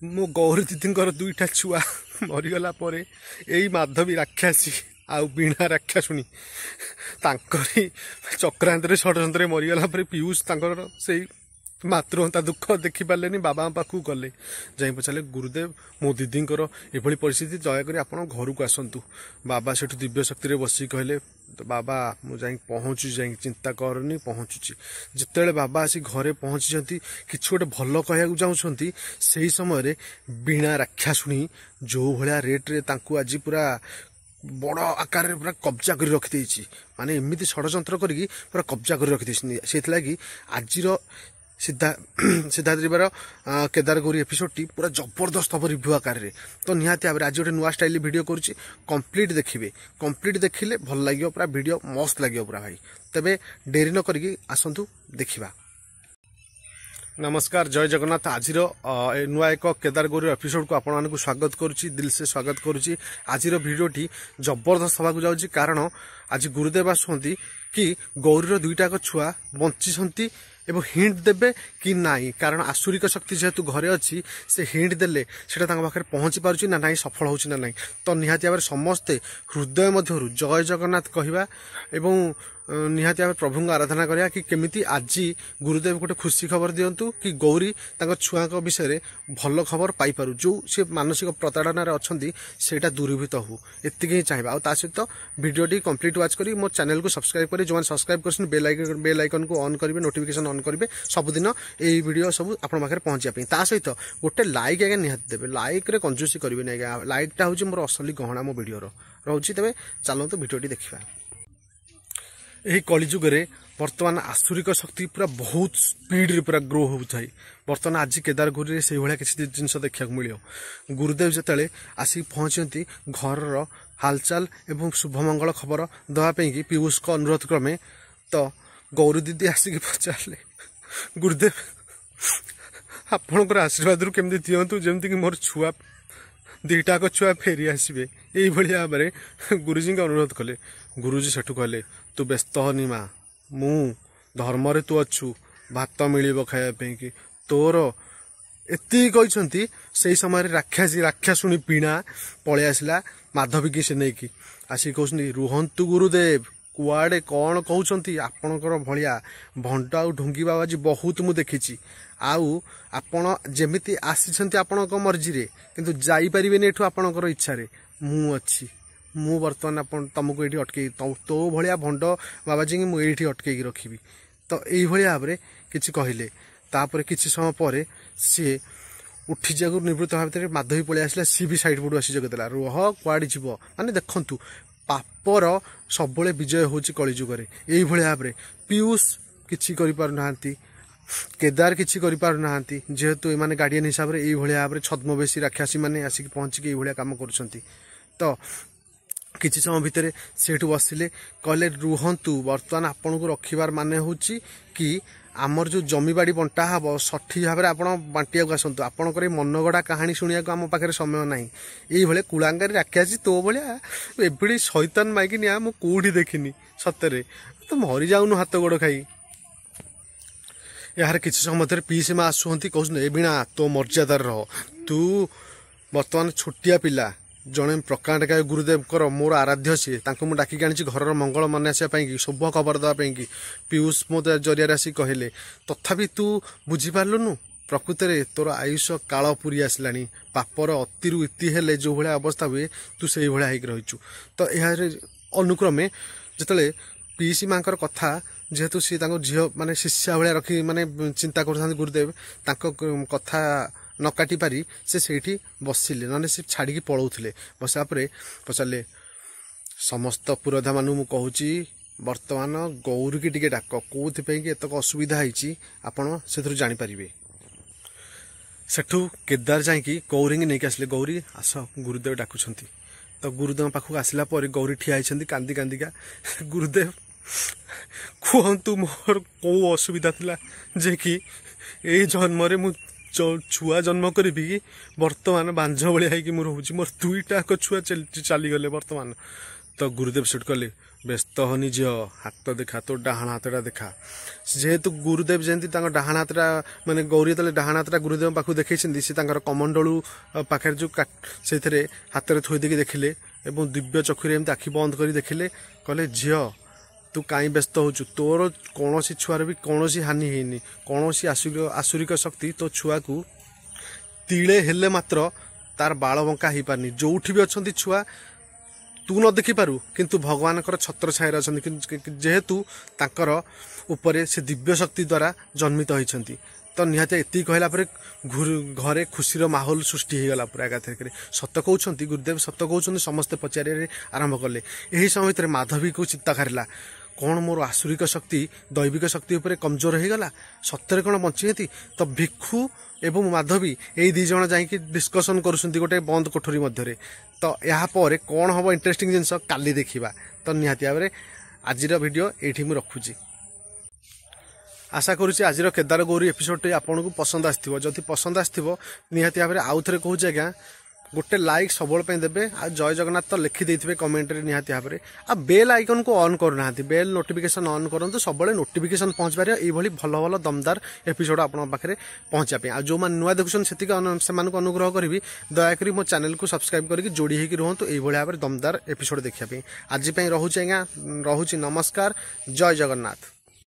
मो गौरी दीदी दुईटा छुआ मरीगला यही माधवी राक्षसी आउ बीणा राक्षासुणी तांकरी चक्रांत षड्यंत्र मरीगला पीयूष से मातृहंता दुख देखी पारे बाबा पाखक गले जाई पचारे गुरुदेव मो दीदी एभली परिस्थिति दयाकोरी आप घर को आसतु बाबा से दिव्य शक्ति बस कहले बाबा मुझे पहुँचु जा चिंता करनी पहुँचुची जिते बाबा आसी घरे पहुँची कि गोटे भल कहूँ चाहते से समय बीणा राक्षासुणी जो भाया रेट्रे आज पूरा बड़ आकार पूरा कब्जा कर रखी माने एमती षड्यंत्र करी पूरा कब्जा कर रखी से आज Siddharth river Kedar Gauri episode T पूरा जबरदस्त हम रिव्यू आकार रे तो निहाती भाव आज गोटे नुआ स्टाइल वीडियो करुच्ची कंप्लीट देखिए कंप्लीट देखिले भल लगे पूरा वीडियो मस्त लगे पूरा भाई तेबे डेरी न करिकी आसंतु देखिबा। नमस्कार जय जगन्नाथ आज नुआ एक केदार गौरी एपिसोड को आपण मानक स्वागत करुच्ची दिल से स्वागत करुच्ची आज भिडियोटी जबरदस्त हवा जाऊँगी कारण आज गुरुदेव आसुँच कि गौरीर दुईटा छुआ बंची एवं हिंट देबे कि नाई कारण आसुरिक शक्ति जेहेतु घरे अच्छी से हिंट देले सेटा तांका पाखरे पहुंची पारुची ना नाई सफल होउची ना नाई तो निहाती भाव समस्ते हृदय मध्यरु जय जगन्नाथ कहवा एवं निहाती भाव प्रभु आराधना करिया कि केमिति आज गुरुदेव गोटे खुशी खबर दियंतु कि गौरी तांका छुआ विषय भल खबर पाई पारु जो से मानसिक प्रताड़ना अच्छी सेटा दूरीभूत हो एति ही चाहिए आ सहित भिडियोटी कंप्लीट वाच करी मो चैनल को सब्सक्राइब करी जो सब्सक्राइब कर बेल आइकन को ऑन करेंगे नोटिफिकेशन ऑन करेंगे सबुदिन यही वीडियो सब आप पहुंचापी ता सहित गोटे लाइक आगे निहाती देवे लाइक रे कंजूसी करेंगे आज्ञा लाइकटा हूँ मोर असली गहना मो वीडियो रोचे तेज चलते भिडियोटी देखा। यही कलिजुगे बर्तमान आसुरिक शक्ति पूरा बहुत स्पीड रे पूरा ग्रो होता है बर्तमान आज केदार गौरी से भाया किसी जिनस देखा मिले गुरुदेव जिते आसिक पहुंचती घर हालचाल एवं शुभमंगल खबर दवापाई कि पीयूष को अनुरोध क्रमे तो गौरी दीदी आसिक पचारे गुरुदेव आपणकर आशीर्वाद रू केमती दिंतु जमती कि मोर छुआ दीटाक छुआ फेरी आसवे यही भाव में गुरुजी का अनुरोध कले गुरुजी सेठू कहले तू व्यस्त हनी माँ मु धर्म रे तू अच्छु भात मिल खायापी कि तोर एति कहते से समय राक्षासुणी पीणा पलि आसला माधवी की से नहीं कि आसिक कहते रुहंतु गुरुदेव कुआड़े कौन कहते आपणकर भाया भंड आ ढुंगी बाबाजी बहुत मु देखी आउ आपण जमिति आसी आपणक मर्जी रे किंतु जाई परिबेनी एठू आपणकर इच्छा रे मु अच्छी मु बर्तमान तुमको ये अटके तो भाया भंड बाबाजी की मुझे अटकई रखी तो यही भाव में किसी कहले तापर किसी समय पर सी उठी जाक निवृत्त भाव माधवी पलि आसला सी भी साइड पड़ू आसी जगदेला रुह कुआड़े जीव माने देखंतु पापर सब विजय होची कलिजुगरे यही भाव में पीयूष किसी करि केदार किसी करि जेहेतु एमाने गार्डियन हिसाब से यही भाव में छद्मवेशी राक्षसी मैंने आसिक पहुँचिक ये कम कर तो किसी समय भितर सेठू बसिले कहले रुहंतु बर्तमान आपन को रखिबार माने होची कि आमर जो जमीबाड़ी बंटा हम सठिक भाव में आप बांटिया को आसतु आपंकर मनगढ़ा कहानी शुणा आम पाखे समय ना यही भाई कुलांगारी राक्षसी तो भाया एभली शैतान माइकिनिया मु कौटी देखनी सतरे तो मरी जाऊनु हाथ गोड़ खाई यार किसी समय पीसी माँ आसुँच कहते ए बीणा तो मर्यादार रह तू बर्तमान छोटिया पिला जड़े प्रकांड गाय गुरुदेव कर मोर आराध्य सी मुझे डाकिक आनी घर मंगल मन आसापी शुभ खबर देवाई पीयूष मो जरिया आसी कहले तथापि तू बुझीपार्लुनु प्रकृत में तोर आयुष काल पूरी आसला पापर अतिरु इति हेले जो भाया अवस्था हुए तू से भाया रहीचु तो यार अनुक्रमे जिते पीसी माँ कथा जेहेतु सी झील माने शिष्या भाया रखी माने चिंता कर गुरुदेव कथा न काटी पारी से बसिले ना से छाड़ी पलाऊले बसा पचारे समस्त पुरोधा मानू मु कहूँ बर्तमान गौरी की टिके डाक कौन एतक असुविधा होती आपड़ से जानीपारे सेठू केदार जाकि गौरी की नहीं आसिले गौरी आस गुरुदेव डाकुंट तो गुरुदेव पाखक आसला गौरी ठिया कांदी कांदिका गुरुदेव कहतु मोर कौ असुविधा थिला जे कि ए जन्म मु छुआ जन्म करी कि बर्तमान बांझ भाया रोचे मोर दुईटा छुआ चलीगले बर्तमान तो गुरुदेव सेठ कले ବ୍ୟସ୍ତ ହନି ଝିଅ ହାତ ଦେଖା ତୋ ଡାହାଣ ହାତଟା ଦେଖା ଯେହେତୁ ଗୁରୁଦେବ ଯେମିତି ତାଙ୍କ ଡାହାଣ ହାତଟା ମାନେ ଗୌରୀ ଯେତେବେଳେ ଡାହାଣ ହାତଟା ଗୁରୁଦେବ ପାଖକୁ ଦେଖେଇଛନ୍ତି ସେ ତାଙ୍କର କମଣ୍ଡଳୁ ପାଖରେ ଯେଉଁ ସେଇଥିରେ ହାତରେ ଥୋଇ ଦେଇକି ଦେଖିଲେ ଏବଂ ଦିବ୍ୟ ଚକ୍ଷୁରେ ଏମିତି ଆଖି ବନ୍ଦ କରି ଦେଖିଲେ କହିଲେ ଝିଅ ତୁ କାହିଁ ବ୍ୟସ୍ତ ହେଉଛୁ ତୋର କୌଣସି ଛୁଆର ବି କୌଣସି ହାନି ହେଇନି କୌଣସି ଆସୁରିକ ଶକ୍ତି ତୋ ଛୁଆକୁ ତିଳେ ହେଲେ ମାତ୍ର ତାର ବାଳ ବଙ୍କା ହେଇପାରନି ଯୋଉଠି ବି ଅଛନ୍ତି ଛୁଆ ତୁ ନ ଦେଖିପାରୁ କିନ୍ତୁ ଭଗବାନଙ୍କର ଛତ୍ର ଛାୟାରେ ଅଛନ୍ତି ଯେହେତୁ ତାଙ୍କର ଉପରେ ସେ ଦିବ୍ୟ ଶକ୍ତି ଦ୍ୱାରା ଜନ୍ମିତ ହୋଇଛନ୍ତି ତ ନିହାତି ଏତିକି କହିଲା ପରେ ଘରେ ଖୁସିର ମାହୋଲ ସୃଷ୍ଟି ହେଇଗଲା ପୁରା ଏକାଥରକରେ ସତ କହୁଛନ୍ତି ଗୁରୁଦେବ ସତ କହୁଛନ୍ତି ସମସ୍ତେ ପଚାରିବାରେ ଆରମ୍ଭ କଲେ ଏହି ସମୟ ଭିତରେ ମାଧବୀକୁ ଚିନ୍ତା କରିଲା କ'ଣ ମୋର ଆସୁରିକ ଶକ୍ତି ଦୈବିକ ଶକ୍ତି ଉପରେ କମଜୋର ହେଇଗଲା ସତରେ କ'ଣ ବଞ୍ଚିଛନ୍ତି ତ ଭିକ୍ଷୁ ଏବଂ ମାଧବୀ ଏଇ ଦୁଇ ଜଣ ଯାଇକି ଡିସ୍କସନ୍ କରୁଛନ୍ତି ଗୋଟେ ବନ୍ଦ କୋଠରୀ ମଧ୍ୟରେ ତ ଏହାପରେ କ'ଣ ହେବ ଇଣ୍ଟରେଷ୍ଟିଂ ଜିନିଷ କାଲି ଦେଖିବା ତ ନିହାତି ଭାବରେ ଆଜିର ଭିଡ଼ିଓ ଏଇଠି ମୁଁ ରଖୁଛି ଆଶା କରୁଛି ଆଜିର କେଦାର ଗୌରୀ ଏପିସୋଡ଼ଟି ଆପଣଙ୍କୁ ପସନ୍ଦ ଆସିଥିବ ଯଦି ପସନ୍ଦ ଆସିଥିବ ନିହାତି ଭାବରେ ଆଉ ଥରେ କହୁଛି ଆଜ୍ଞା ଗୋଟେ ଲାଇକ୍ ସବୁବେଳେ ପାଇଁ ଦେବେ ଆଉ ଜୟ ଜଗନ୍ନାଥ ତ ଲେଖିଦେଇଥିବେ କମେଣ୍ଟରେ ନିହାତି ଭାବରେ ଆଉ ବେଲ୍ ଆଇକନ୍କୁ ଅନ୍ କରୁନାହାନ୍ତି ବେଲ୍ ନୋଟିଫିକେସନ୍ ଅନ୍ କରନ୍ତୁ ସବୁବେଳେ ନୋଟିଫିକେସନ୍ ପହଞ୍ଚିପାରିବ ଏଇଭଳି ଭଲ ଭଲ ଦମଦାର ଏପିସୋଡ଼ ଆପଣଙ୍କ ପାଖରେ ପହଞ୍ଚିବା ପାଇଁ ଆଉ ଯେଉଁମାନେ ନୂଆ ଦେଖୁଛନ୍ତି ସେତିକି ସେମାନଙ୍କୁ ଅନୁଗ୍ରହ କରିବି ଦୟାକରି ମୋ ଚ୍ୟାନେଲକୁ ସବସ୍କ୍ରାଇବ୍ କରିକି ଯୋଡ଼ି ହେଇକି ରୁହନ୍ତୁ ଏଇଭଳି ଭାବରେ ଦମଦାର ଏପିସୋଡ଼ ଦେଖିବା ପାଇଁ ଆଜି ପାଇଁ ରହୁଛି ଆଜ୍ଞା ରହୁଛି ନମସ୍କାର ଜୟ ଜଗନ୍ନାଥ।